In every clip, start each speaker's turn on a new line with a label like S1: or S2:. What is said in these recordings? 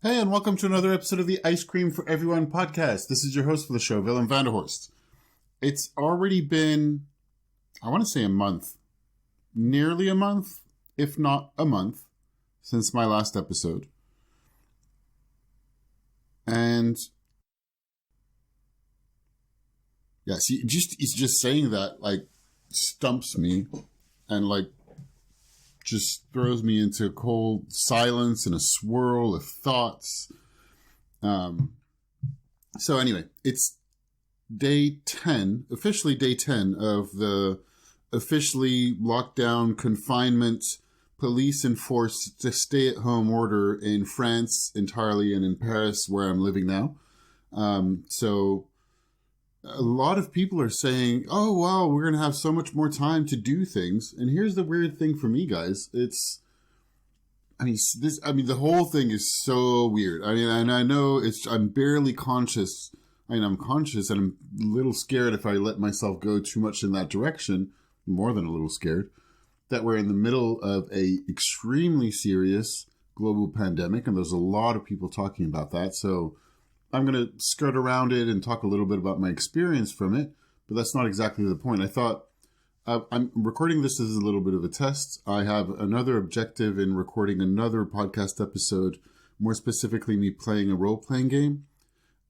S1: Hey, and welcome to another episode of the Ice Cream for Everyone podcast. This is your host for the show, Willem Vanderhorst. It's already been, I want to say a month, nearly a month, if not a month, since my last episode. And yeah, see, it's just saying that, stumps me and, just throws me into cold silence and a swirl of thoughts. So anyway, it's day 10, officially day 10 of the officially locked down confinement, police enforced stay-at-home order in France entirely and in Paris where I'm living now. So a lot of people are saying, oh, wow, we're going to have so much more time to do things. And here's the weird thing for me, guys. The whole thing is so weird. And I know I'm barely conscious. I'm conscious and I'm a little scared if I let myself go too much in that direction, more than a little scared, that we're in the middle of a extremely serious global pandemic. And there's a lot of people talking about that. So I'm going to skirt around it and talk a little bit about my experience from it, but that's not exactly the point. I thought I'm recording this as a little bit of a test. I have another objective in recording another podcast episode, more specifically me playing a role-playing game.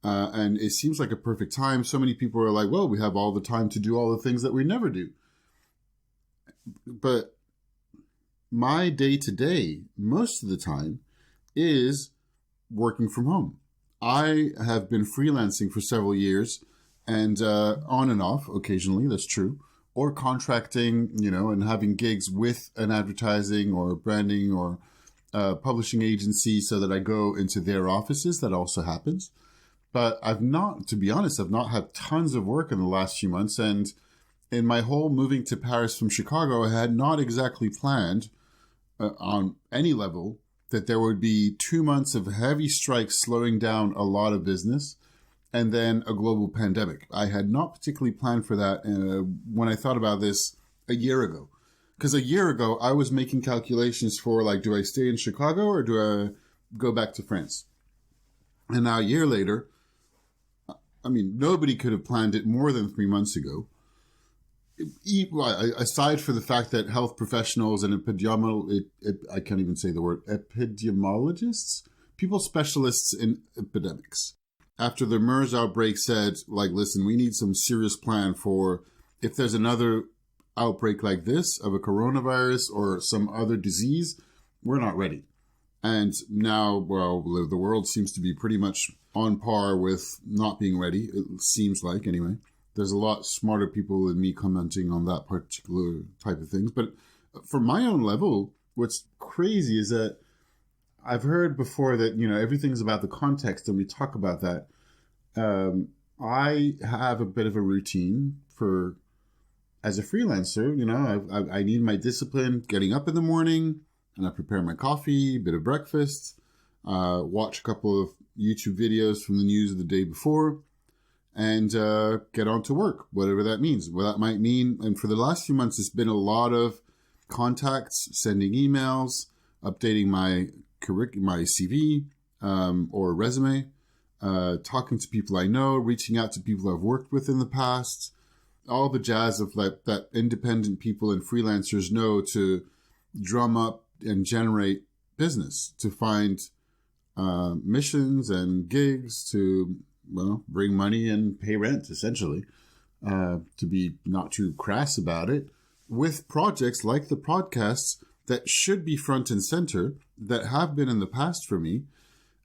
S1: And it seems like a perfect time. So many people are like, well, we have all the time to do all the things that we never do. But my day-to-day, most of the time, is working from home. I have been freelancing for several years and on and off occasionally, that's true, or contracting, and having gigs with an advertising or branding or publishing agency so that I go into their offices. That also happens. But to be honest, I've not had tons of work in the last few months. And in my whole moving to Paris from Chicago, I had not exactly planned on any level that there would be 2 months of heavy strikes slowing down a lot of business and then a global pandemic. I had not particularly planned for that when I thought about this a year ago. Because a year ago, I was making calculations for, do I stay in Chicago or do I go back to France? And now a year later, nobody could have planned it more than 3 months ago. Aside for the fact that health professionals and I can't even say the word, epidemiologists, people specialists in epidemics, after the MERS outbreak said, listen, we need some serious plan for if there's another outbreak like this of a coronavirus or some other disease, we're not ready. And now, the world seems to be pretty much on par with not being ready. It seems like, anyway. There's a lot smarter people than me commenting on that particular type of things. But for my own level, what's crazy is that I've heard before that, everything's about the context, and we talk about that. I have a bit of a routine as a freelancer, I need my discipline, getting up in the morning, and I prepare my coffee, a bit of breakfast, watch a couple of YouTube videos from the news of the day before, and get on to work, whatever that means. Well, that might mean, and for the last few months, it's been a lot of contacts, sending emails, updating my CV or resume, talking to people I know, reaching out to people I've worked with in the past, all the jazz of that independent people and freelancers know to drum up and generate business, to find missions and gigs to bring money and pay rent, essentially, to be not too crass about it, with projects like the podcasts that should be front and center, that have been in the past for me.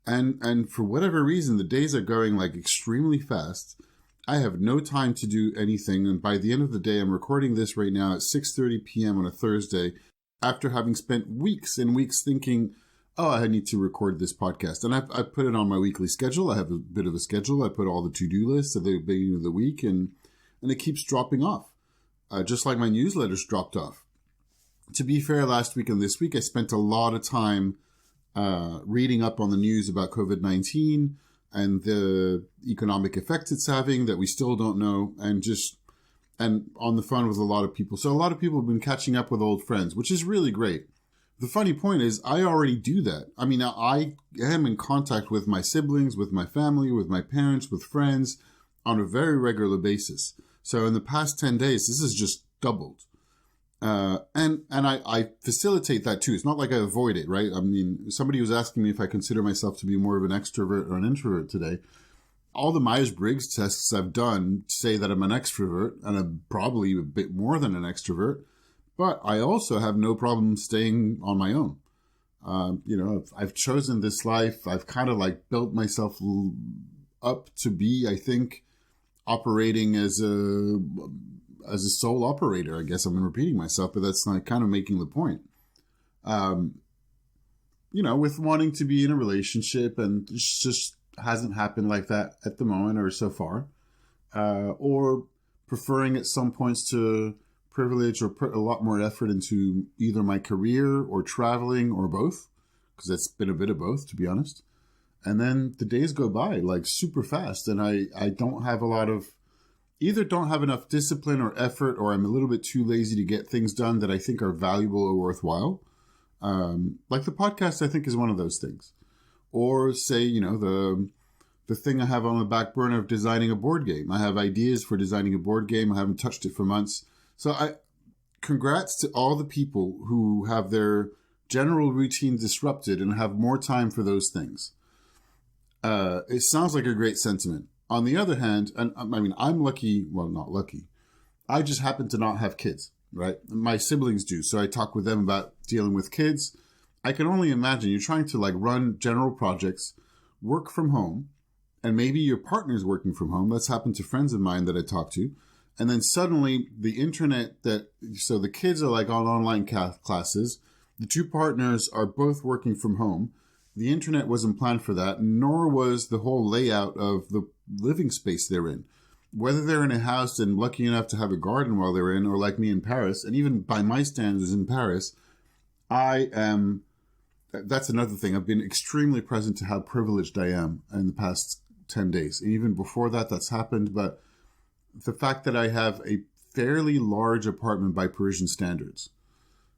S1: And for whatever reason, the days are going extremely fast. I have no time to do anything. And by the end of the day, I'm recording this right now at 6:30 p.m. on a Thursday, after having spent weeks and weeks thinking, I need to record this podcast. And I put it on my weekly schedule. I have a bit of a schedule. I put all the to-do lists at the beginning of the week, and it keeps dropping off, just like my newsletters dropped off. To be fair, last week and this week, I spent a lot of time reading up on the news about COVID-19 and the economic effects it's having that we still don't know, and on the phone with a lot of people. So a lot of people have been catching up with old friends, which is really great. the funny point is I already do that. I mean, I am in contact with my siblings, with my family, with my parents, with friends on a very regular basis. So in the past 10 days, this has just doubled. And I facilitate that too. It's not like I avoid it, right? I mean, somebody was asking me if I consider myself to be more of an extrovert or an introvert today. All the Myers-Briggs tests I've done say that I'm an extrovert, and I'm probably a bit more than an extrovert, but I also have no problem staying on my own. I've chosen this life. I've kind of like built myself up to be, I think, operating as a sole operator. I guess I'm repeating myself, but that's like kind of making the point. With wanting to be in a relationship, and it's just hasn't happened like that at the moment or so far, or preferring at some points to privilege or put a lot more effort into either my career or traveling or both, because it's been a bit of both, to be honest. And then the days go by like super fast, and I don't have either don't have enough discipline or effort, or I'm a little bit too lazy to get things done that I think are valuable or worthwhile. Like the podcast, I think, is one of those things. Or say, the thing I have on the back burner of designing a board game. I have ideas for designing a board game. I haven't touched it for months. So congrats to all the people who have their general routine disrupted and have more time for those things. It sounds like a great sentiment. On the other hand, and I mean, I'm lucky, well, not lucky. I just happen to not have kids, right? My siblings do. So I talk with them about dealing with kids. I can only imagine you're trying to like run general projects, work from home, and maybe your partner's working from home. That's happened to friends of mine that I talk to. And then suddenly the internet so the kids are like on online classes. The two partners are both working from home. The internet wasn't planned for that, nor was the whole layout of the living space they're in. Whether they're in a house and lucky enough to have a garden while they're in, or like me in Paris, and even by my standards in Paris, that's another thing. I've been extremely present to how privileged I am in the past 10 days. And even before that, that's happened. But the fact that I have a fairly large apartment by Parisian standards.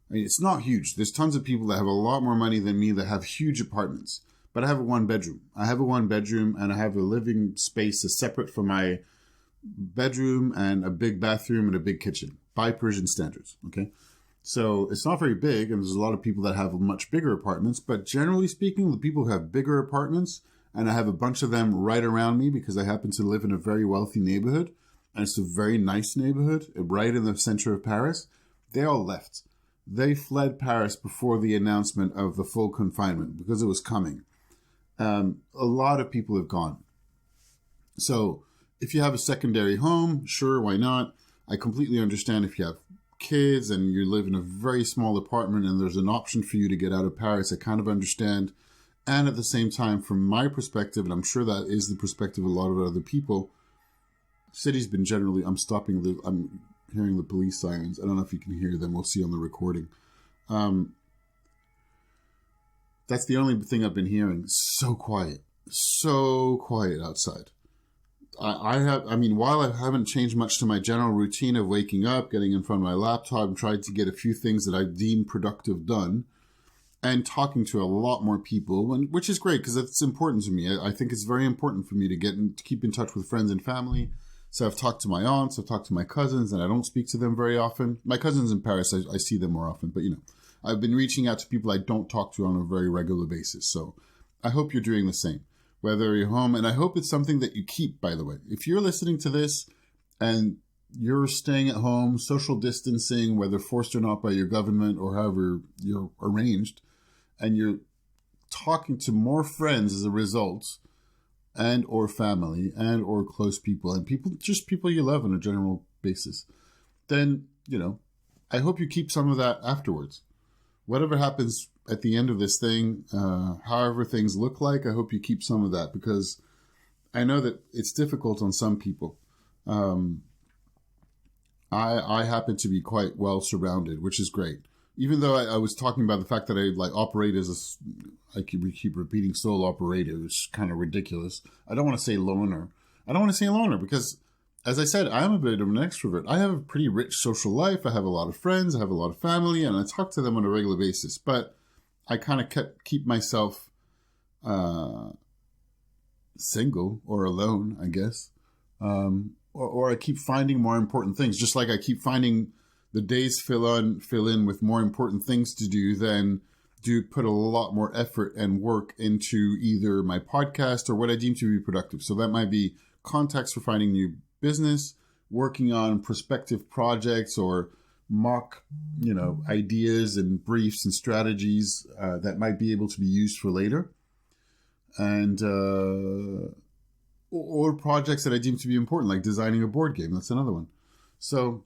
S1: I mean, it's not huge. There's tons of people that have a lot more money than me that have huge apartments. But I have a one bedroom. I have a one bedroom, and I have a living space that's separate from my bedroom, and a big bathroom and a big kitchen by Parisian standards. Okay. So it's not very big, and there's a lot of people that have much bigger apartments. But generally speaking, the people who have bigger apartments, and I have a bunch of them right around me because I happen to live in a very wealthy neighborhood, and it's a very nice neighborhood right in the center of Paris, they all left. They fled Paris before the announcement of the full confinement because it was coming. A lot of people have gone. So if you have a secondary home, sure, why not? I completely understand if you have kids and you live in a very small apartment and there's an option for you to get out of Paris. I kind of understand. And at the same time, from my perspective, and I'm sure that is the perspective of a lot of other people, city's been generally, I'm hearing the police sirens. I don't know if you can hear them. We'll see on the recording. That's the only thing I've been hearing. So quiet outside. While I haven't changed much to my general routine of waking up, getting in front of my laptop, and trying to get a few things that I deem productive done, and talking to a lot more people, which is great because it's important to me. I think it's very important for me to keep in touch with friends and family. So I've talked to my aunts, I've talked to my cousins, and I don't speak to them very often. My cousins in Paris, I see them more often, but I've been reaching out to people I don't talk to on a very regular basis. So I hope you're doing the same. Whether you're home, and I hope it's something that you keep, by the way. If you're listening to this and you're staying at home, social distancing, whether forced or not by your government or however you're arranged, and you're talking to more friends as a result, and or family, and or close people, and people you love on a general basis, then, I hope you keep some of that afterwards. Whatever happens at the end of this thing, however things look like, I hope you keep some of that, because I know that it's difficult on some people. I happen to be quite well surrounded, which is great. Even though I was talking about the fact that I operate as we keep repeating sole operator, which is kind of ridiculous. I don't want to say loner. I don't want to say loner because as I said, I'm a bit of an extrovert. I have a pretty rich social life. I have a lot of friends. I have a lot of family, and I talk to them on a regular basis. But I kind of keep myself single or alone, I guess. Or I keep finding more important things, just like I keep finding the days fill in with more important things to do than put a lot more effort and work into either my podcast or what I deem to be productive. So that might be contacts for finding new business, working on prospective projects or mock, ideas and briefs and strategies that might be able to be used for later. And or projects that I deem to be important, like designing a board game. That's another one. So,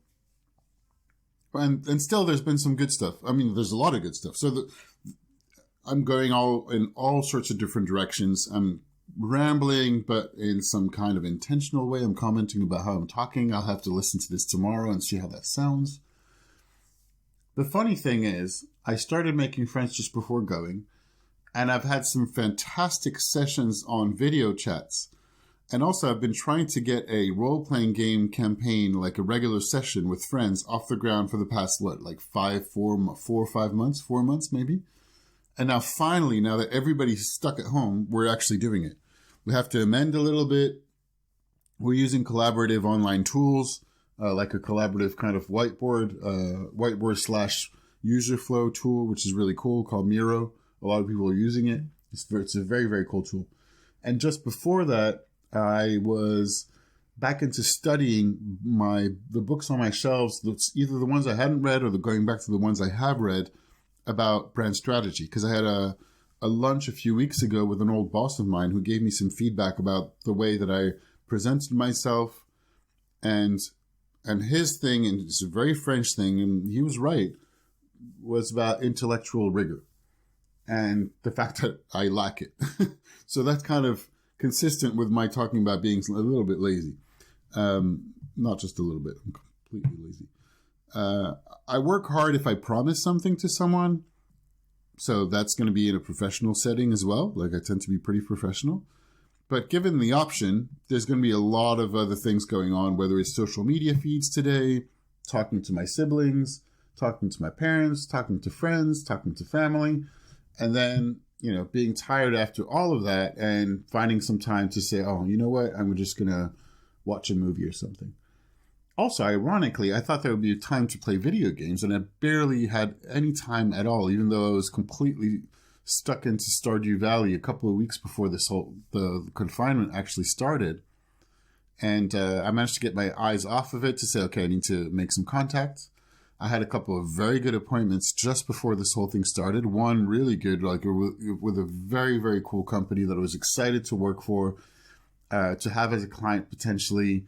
S1: and still, there's been some good stuff. I mean, there's a lot of good stuff. So I'm going in all sorts of different directions. I'm rambling, but in some kind of intentional way. I'm commenting about how I'm talking. I'll have to listen to this tomorrow and see how that sounds. The funny thing is, I started making friends just before going, and I've had some fantastic sessions on video chats. And also, I've been trying to get a role-playing game campaign, like a regular session with friends, off the ground for the past, 4 months maybe? And now finally, now that everybody's stuck at home, we're actually doing it. We have to amend a little bit. We're using collaborative online tools, like a collaborative kind of whiteboard / user flow tool, which is really cool, called Miro. A lot of people are using it. It's a very, very cool tool. And just before that, I was back into studying the books on my shelves, either the ones I hadn't read or going back to the ones I have read about brand strategy. Because I had a lunch a few weeks ago with an old boss of mine who gave me some feedback about the way that I presented myself. And his thing, and it's a very French thing, and he was right, was about intellectual rigor. And the fact that I lack it. So that's kind of consistent with my talking about being a little bit lazy. Not just a little bit. I'm completely lazy. I work hard if I promise something to someone. So that's going to be in a professional setting as well. Like, I tend to be pretty professional. But given the option, there's going to be a lot of other things going on, whether it's social media feeds today, talking to my siblings, talking to my parents, talking to friends, talking to family. And then, being tired after all of that and finding some time to say, oh, you know what? I'm just going to watch a movie or something. Also, ironically, I thought there would be a time to play video games, and I barely had any time at all, even though I was completely stuck into Stardew Valley a couple of weeks before the confinement actually started. And I managed to get my eyes off of it to say, okay, I need to make some contact. I had a couple of very good appointments just before this whole thing started. One really good, with a very, very cool company that I was excited to work for, to have as a client potentially,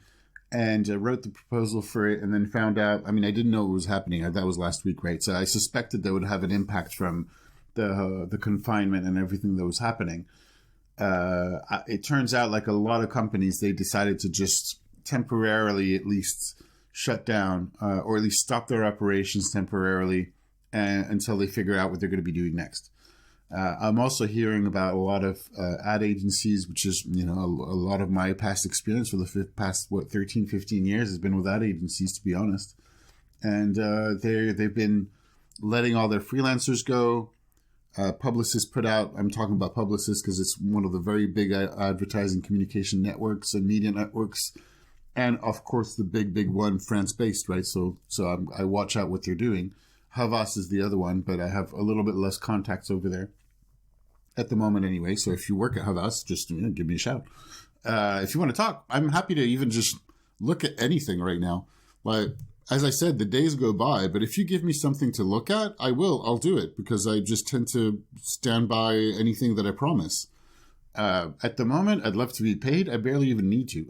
S1: and wrote the proposal for it, and then found out, I didn't know what was happening. That was last week, right? So I suspected that would have an impact from the confinement and everything that was happening. It turns out, like a lot of companies, they decided to just temporarily at least shut down, or at least stop their operations temporarily until they figure out what they're going to be doing next. I'm also hearing about a lot of ad agencies, which is, a lot of my past experience for the past, 13, 15 years has been with ad agencies, to be honest. And they've been letting all their freelancers go. Publicists put out, I'm talking about Publicis because it's one of the very big advertising communication networks and media networks. And of course, the big one, France-based, right? So I watch out what they're doing. Havas is the other one, but I have a little bit less contacts over there at the moment anyway. So if you work at Havas, just give me a shout. If you want to talk, I'm happy to even just look at anything right now. Like, as I said, the days go by, but if you give me something to look at, I'll do it, because I just tend to stand by anything that I promise. At the moment, I'd love to be paid. I barely even need to.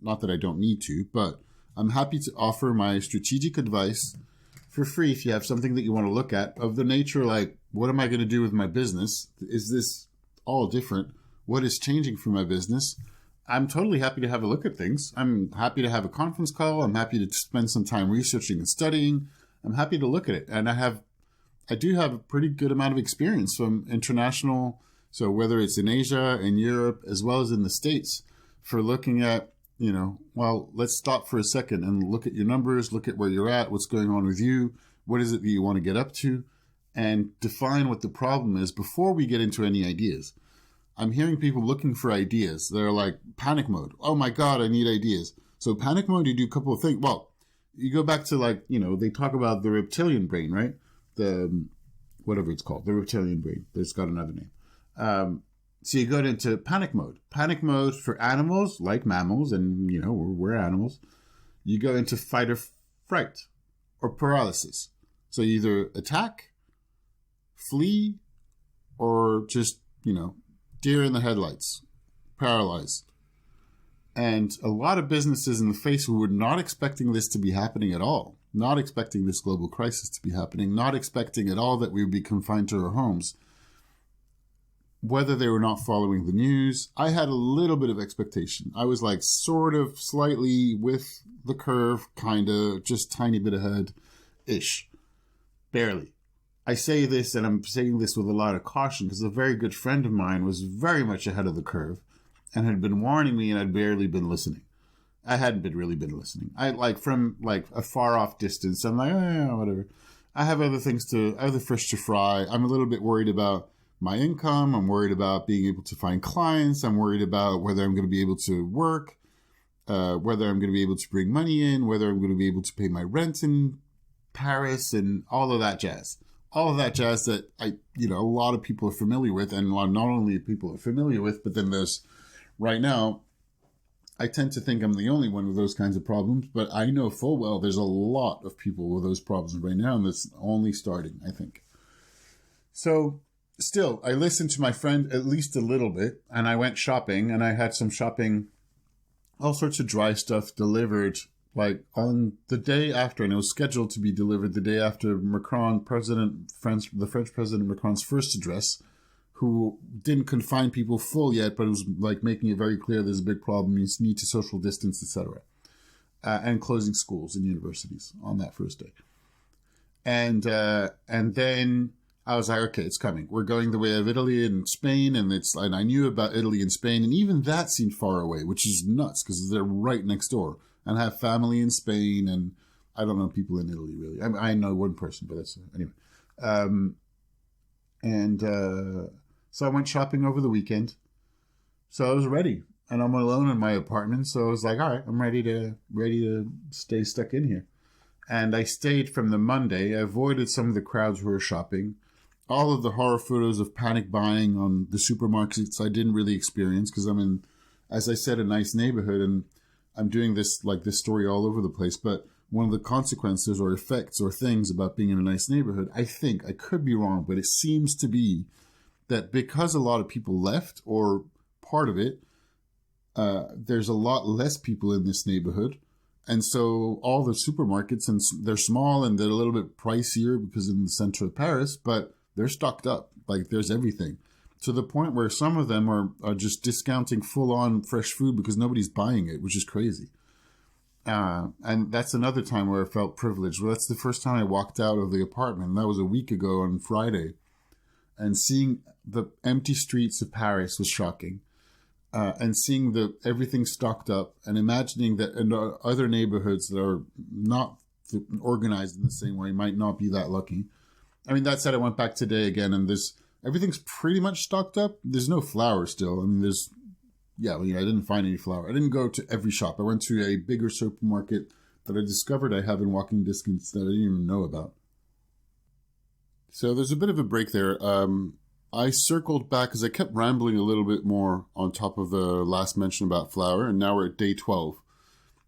S1: Not that I don't need to, but I'm happy to offer my strategic advice for free if you have something that you want to look at, of the nature like, what am I going to do with my business? Is this all different? What is changing for my business? I'm totally happy to have a look at things. I'm happy to have a conference call. I'm happy to spend some time researching and studying. I'm happy to look at it. And I do have a pretty good amount of experience from international. So whether it's in Asia, in Europe, as well as in the States, for looking at well, let's stop for a second and look at your numbers, look at where you're at, what's going on with you, what is it that you want to get up to, and define what the problem is before we get into any ideas. I'm hearing people looking for ideas. They're like, panic mode. Oh my God, I need ideas. So panic mode, you do a couple of things. Well, you go back to they talk about the reptilian brain, right? Whatever it's called, the reptilian brain. There's got another name. So you go into panic mode. Panic mode for animals, like mammals, and, we're animals. You go into fight or fright or paralysis. So you either attack, flee, or just, deer in the headlights, paralyzed. And a lot of businesses in the face who were not expecting this to be happening at all, not expecting this global crisis to be happening, not expecting at all that we would be confined to our homes, whether they were not following the news. I had a little bit of expectation. I was like sort of slightly with the curve, kind of just tiny bit ahead-ish, barely. I say this, and I'm saying this with a lot of caution, because a very good friend of mine was very much ahead of the curve and had been warning me, and I'd barely been listening. I hadn't really been listening. From a far off distance, I'm like, whatever. I have other fish to fry. I'm a little bit worried about my income. I'm worried about being able to find clients. I'm worried about whether I'm going to be able to work, whether I'm going to be able to bring money in, whether I'm going to be able to pay my rent in Paris, and all of that jazz. All of that jazz that a lot of people are familiar with, and not only people are familiar with, but then there's right now, I tend to think I'm the only one with those kinds of problems, but I know full well there's a lot of people with those problems right now, and that's only starting, I think. So still, I listened to my friend at least a little bit, and I went shopping, and I had some shopping, all sorts of dry stuff delivered, on the day after, and it was scheduled to be delivered the day after the French President Macron's first address, who didn't confine people full yet, but it was making it very clear there's a big problem, you need to social distance, etc., and closing schools and universities on that first day. And then I was like, okay, it's coming. We're going the way of Italy and Spain, and I knew about Italy and Spain, and even that seemed far away, which is nuts because they're right next door. And I have family in Spain, and I don't know people in Italy really. I know one person, but that's anyway. So I went shopping over the weekend. So I was ready, and I'm alone in my apartment. So I was like, all right, I'm ready to stay stuck in here. And I stayed from the Monday. I avoided some of the crowds who were shopping. All of the horror photos of panic buying on the supermarkets I didn't really experience because I'm in, as I said, a nice neighborhood, and I'm doing this story all over the place. But one of the consequences or effects or things about being in a nice neighborhood, I think, I could be wrong, but it seems to be that because a lot of people left, or part of it, there's a lot less people in this neighborhood. And so all the supermarkets, and they're small and they're a little bit pricier because in the center of Paris, but they're stocked up. There's everything. To the point where some of them are just discounting full-on fresh food because nobody's buying it, which is crazy. And that's another time where I felt privileged. Well, that's the first time I walked out of the apartment. And that was a week ago on Friday. And seeing the empty streets of Paris was shocking. And seeing everything stocked up, and imagining that in other neighborhoods that are not organized in the same way might not be that lucky. I mean, that said, I went back today again, and everything's pretty much stocked up. There's no flour still. I mean, I didn't find any flour. I didn't go to every shop. I went to a bigger supermarket that I discovered I have in walking distance that I didn't even know about. So there's a bit of a break there. I circled back because I kept rambling a little bit more on top of the last mention about flour, and now we're at day 12.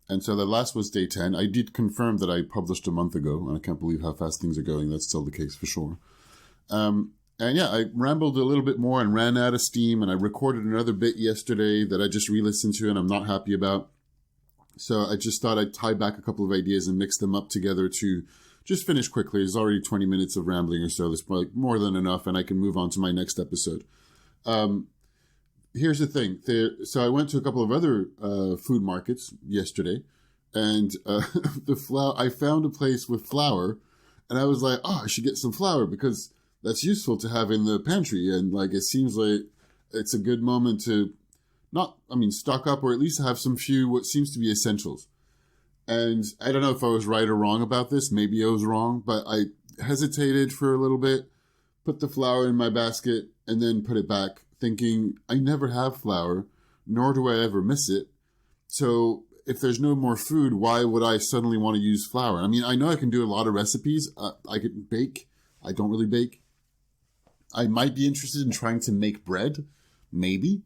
S1: And so the last was day 10. I did confirm that I published a month ago, and I can't believe how fast things are going. That's still the case for sure. And yeah, I rambled a little bit more and ran out of steam, and I recorded another bit yesterday that I just re-listened to and I'm not happy about. So I just thought I'd tie back a couple of ideas and mix them up together to just finish quickly. There's already 20 minutes of rambling or so. That's probably more than enough, and I can move on to my next episode. Here's the thing. So I went to a couple of other food markets yesterday, and I found a place with flour, and I was like, oh, I should get some flour because that's useful to have in the pantry. And it seems like it's a good moment to stock up or at least have some few what seems to be essentials. And I don't know if I was right or wrong about this. Maybe I was wrong, but I hesitated for a little bit, put the flour in my basket, and then put it back, thinking I never have flour, nor do I ever miss it. So if there's no more food, why would I suddenly want to use flour? I mean, I know I can do a lot of recipes. I can bake. I don't really bake. I might be interested in trying to make bread, maybe.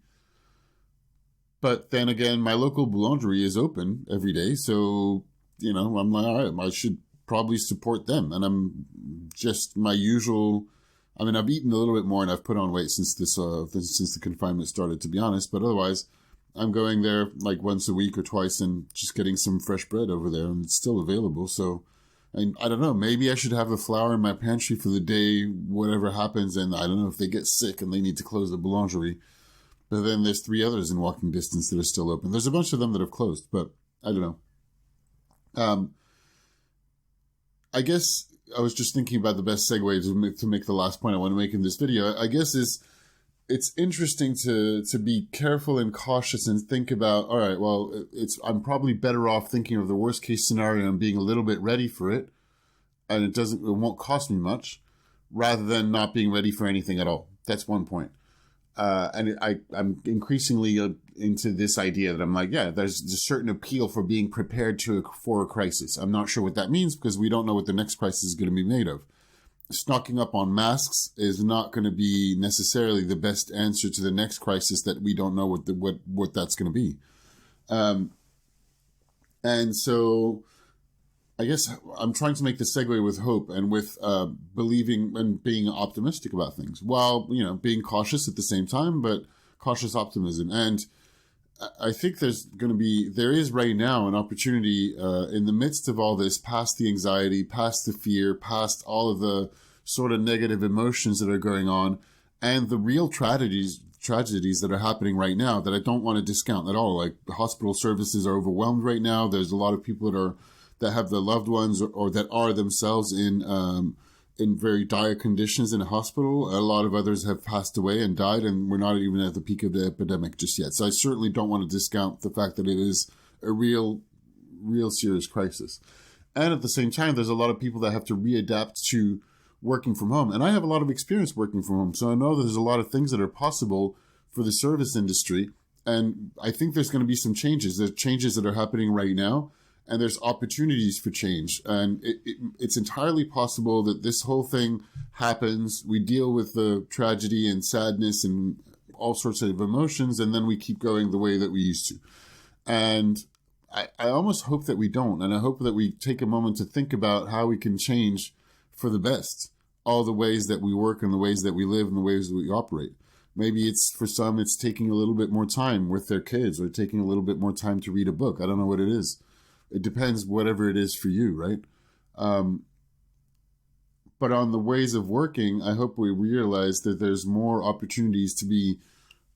S1: But then again, my local boulangerie is open every day. So, I'm like, all right, I should probably support them. And I'm just my usual, I've eaten a little bit more and I've put on weight since since the confinement started, to be honest. But otherwise, I'm going there like once a week or twice and just getting some fresh bread over there, and it's still available. So, I don't know, maybe I should have the flour in my pantry for the day, whatever happens. And I don't know if they get sick and they need to close the boulangerie. But then there's 3 others in walking distance that are still open. There's a bunch of them that have closed, but I don't know. I guess I was just thinking about the best segue to make the last point I want to make in this video. I guess it's interesting to be careful and cautious and think about, all right, well, I'm probably better off thinking of the worst case scenario and being a little bit ready for it, and it won't cost me much, rather than not being ready for anything at all. That's one point. I'm increasingly into this idea that I'm like, yeah, there's a certain appeal for being prepared for a crisis. I'm not sure what that means because we don't know what the next crisis is going to be made of. Stocking up on masks is not going to be necessarily the best answer to the next crisis that we don't know what that's going to be. And so I guess I'm trying to make the segue with hope and with believing and being optimistic about things, while being cautious at the same time, but cautious optimism. And I think there is right now an opportunity in the midst of all this, past the anxiety, past the fear, past all of the sort of negative emotions that are going on, and the real tragedies that are happening right now that I don't want to discount at all. Like, the hospital services are overwhelmed right now. There's a lot of people that have their loved ones or that are themselves in very dire conditions in a hospital. A lot of others have passed away and died, and we're not even at the peak of the epidemic just yet. So I certainly don't want to discount the fact that it is a real serious crisis. And at the same time, there's a lot of people that have to readapt to working from home. And I have a lot of experience working from home, so I know that there's a lot of things that are possible for the service industry. And I think there's going to be some changes. There's changes that are happening right now, and there's opportunities for change. And it's entirely possible that this whole thing happens. We deal with the tragedy and sadness and all sorts of emotions, and then we keep going the way that we used to. And I almost hope that we don't. And I hope that we take a moment to think about how we can change for the best all the ways that we work and the ways that we live and the ways that we operate. Maybe for some, it's taking a little bit more time with their kids, or taking a little bit more time to read a book. I don't know what it is. It depends, whatever it is for you, right? But on the ways of working, I hope we realize that there's more opportunities to be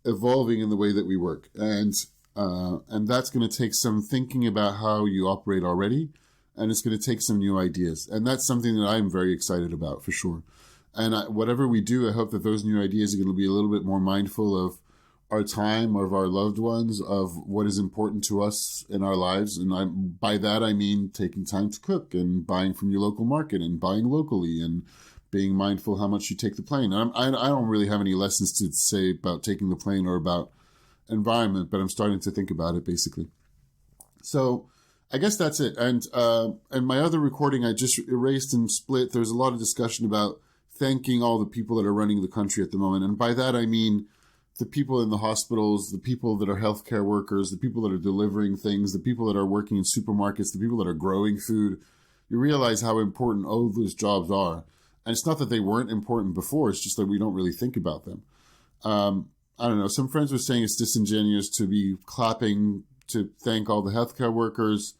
S1: evolving in the way that we work. And that's going to take some thinking about how you operate already, and it's going to take some new ideas. And that's something that I'm very excited about, for sure. And whatever we do, I hope that those new ideas are going to be a little bit more mindful of our time, of our loved ones, of what is important to us in our lives. And by that, I mean taking time to cook and buying from your local market and buying locally and being mindful how much you take the plane. I don't really have any lessons to say about taking the plane or about environment, but I'm starting to think about it, basically. So I guess that's it. And my other recording, I just erased and split. There's a lot of discussion about thanking all the people that are running the country at the moment. And by that, I mean the people in the hospitals, the people that are healthcare workers, the people that are delivering things, the people that are working in supermarkets, the people that are growing food. You realize how important all those jobs are. And it's not that they weren't important before, it's just that we don't really think about them. I don't know, some friends were saying it's disingenuous to be clapping to thank all the healthcare workers.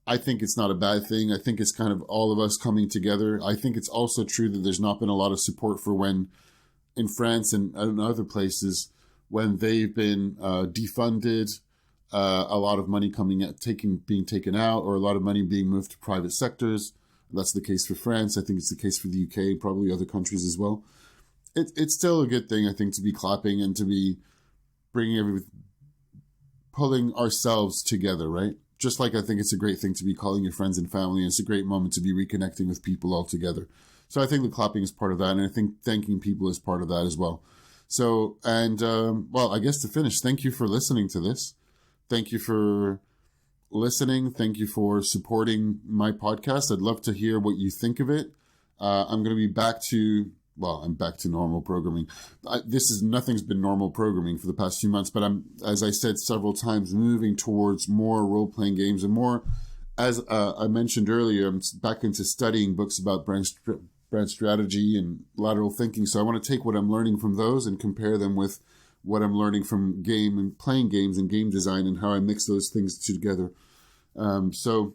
S1: I think it's not a bad thing. I think it's kind of all of us coming together. I think it's also true that there's not been a lot of support for when, in France and other places, when they've been defunded, a lot of money being taken out, or a lot of money being moved to private sectors. That's the case for France. I think it's the case for the UK, probably other countries as well. It's still a good thing, I think, to be clapping and to be bringing pulling ourselves together, right? Just like I think it's a great thing to be calling your friends and family, and it's a great moment to be reconnecting with people all together. So I think the clapping is part of that, and I think thanking people is part of that as well. So, and well, I guess to finish, thank you for listening to this. Thank you for listening. Thank you for supporting my podcast. I'd love to hear what you think of it. I'm going to be back to, well, I'm back to normal programming. Nothing's been normal programming for the past few months, but I'm, as I said several times, moving towards more role-playing games and more, as I mentioned earlier, I'm back into studying books about brand strategy and lateral thinking. So I want to take what I'm learning from those and compare them with what I'm learning from game and playing games and game design and how I mix those things together. So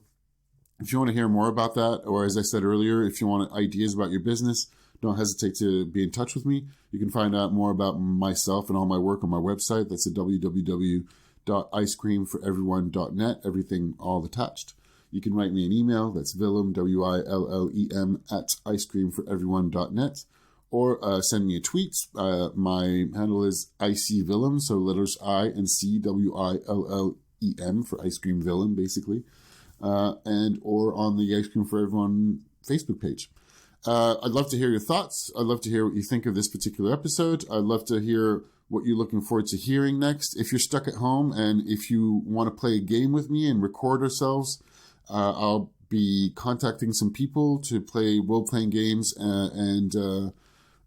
S1: if you want to hear more about that, or as I said earlier, if you want ideas about your business, don't hesitate to be in touch with me. You can find out more about myself and all my work on my website. That's at www.icecreamforeveryone.net, everything all attached. You can write me an email. That's Willem, Willem, at icecreamforeveryone.net. Or send me a tweet. My handle is ICVillem, so letters I and C, WILLEM for Ice Cream Villain, basically. And or on the Ice Cream for Everyone Facebook page. I'd love to hear your thoughts. I'd love to hear what you think of this particular episode. I'd love to hear what you're looking forward to hearing next. If you're stuck at home and if you want to play a game with me and record ourselves, I'll be contacting some people to play role-playing games and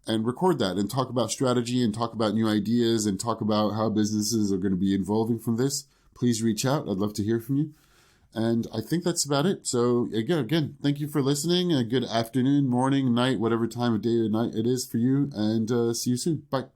S1: record that and talk about strategy and talk about new ideas and talk about how businesses are going to be evolving from this. Please reach out. I'd love to hear from you. And I think that's about it. So again, thank you for listening. A good afternoon, morning, night, whatever time of day or night it is for you. And see you soon. Bye.